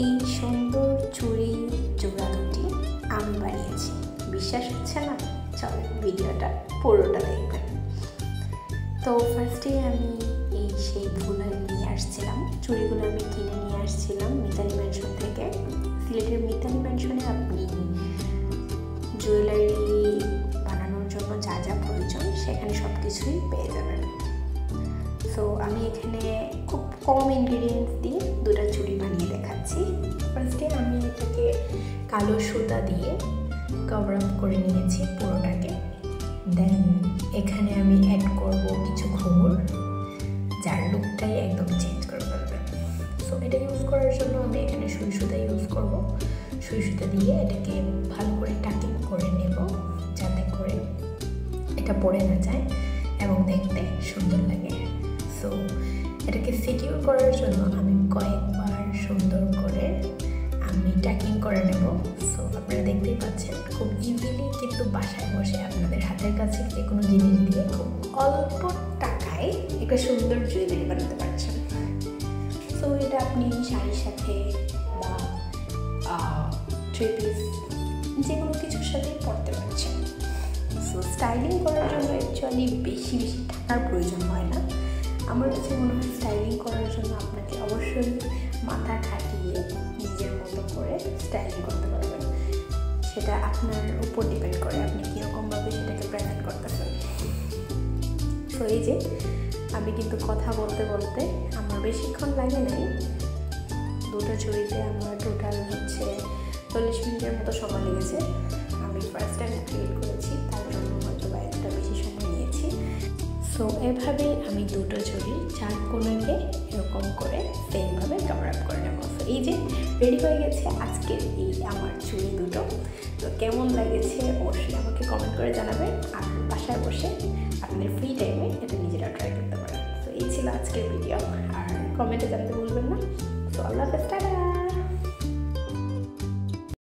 এই সুন্দর চুড়ি জোড়া দুটি আমি বানিয়েছি। বিশ্বাস হচ্ছে না? চলো ভিডিওটা পুরোটা দেখবেন। তো ফার্স্টে আমি সেই ফুলগুলো নিয়ে আসছিলাম, চুড়িগুলো আমি কিনে নিয়ে আসছিলাম মিতালি ম্যানশন থেকে। সিলেটের মিতালি ম্যানশনে আপনি জুয়েলারি বানানোর জন্য যা যা প্রয়োজন সেখানে সব কিছুই পেয়ে যাবেন। সো আমি এখানে খুব কম ইনগ্রিডিয়েন্টস দিয়ে দুটো চুড়ি বানিয়ে দেখাচ্ছি। ফার্স্টে আমি এটাকে কালো সুতা দিয়ে কভার আপ করে নিয়েছি পুরোটাকে। দেন এখানে আমি অ্যাড করব কিছু ঘুঙুর, যার লুকটাই একদম চেঞ্জ করে ফেলবে। সো এটা ইউজ করার জন্য আমি এখানে সুই সুতা ইউজ করব। সুই সুতা দিয়ে এটাকে ভালো করে টাকিং করে নেব, যাতে করে এটা পড়ে না যায় এবং দেখতে সুন্দর লাগে। সো এটাকে সিকিউর করার জন্য আমি কয়েকবার সুন্দর করে আমি টাকিং করে নেব। সো আপনারা দেখতেই পাচ্ছেন খুব ইজিলি কিন্তু বাসায় বসে আপনাদের হাতের কাছে যে কোনো জিনিস দিয়ে খুব অল্প টাকায় একটা সুন্দর জুয়েলারি বানাতে পারছেন। সো এটা আপনি শাড়ির সাথে বা থ্রি পিস যে কোনো কিছুর সাথেই পরতে পারছেন। সো স্টাইলিং করার জন্য অ্যাকচুয়ালি বেশি টাকার প্রয়োজন হয় না। আমার কাছে মনে হয় স্টাইলিং করার জন্য আপনাকে অবশ্যই মাথা খাটিয়ে নিজের মতো করে স্টাইলিং করতে পারবেন। সেটা আপনার উপর ডিপেন্ড করে আপনি কীরকমভাবে সেটাকে প্রেজেন্ট করতেছেন। তো এই যে আমি কিন্তু কথা বলতে বলতে আমার বেশিক্ষণ লাগে নাই, দুটো চুড়িতে আমার টোটাল 40 মিনিটের মতো সময় লেগেছে। আমি ফার্স্ট টাইম ক্রিয়েট করেছি, তার জন্য হয়তো বা একটা বেশি সময় নিয়েছি। সো এভাবেই আমি দুটো চুড়ি চার কোণাকে এরকম করে সেমভাবে কভার আপ করে নেব। সো এই যে রেডি হয়ে গেছে আজকের এই আমার চুড়ি দুটো। তো কেমন লাগেছে অবশ্যই আমাকে কমেন্ট করে জানাবেন, আর বাসায় বসে আপনাদের ফ্রি টাইমে এটা নিজেরা ট্রাই করতে পারেন। তো এই ছিল আজকের ভিডিও, আর কমেন্টে জানাতে ভুলবেন না। তো আল্লাহ হাফেজ, টাটা।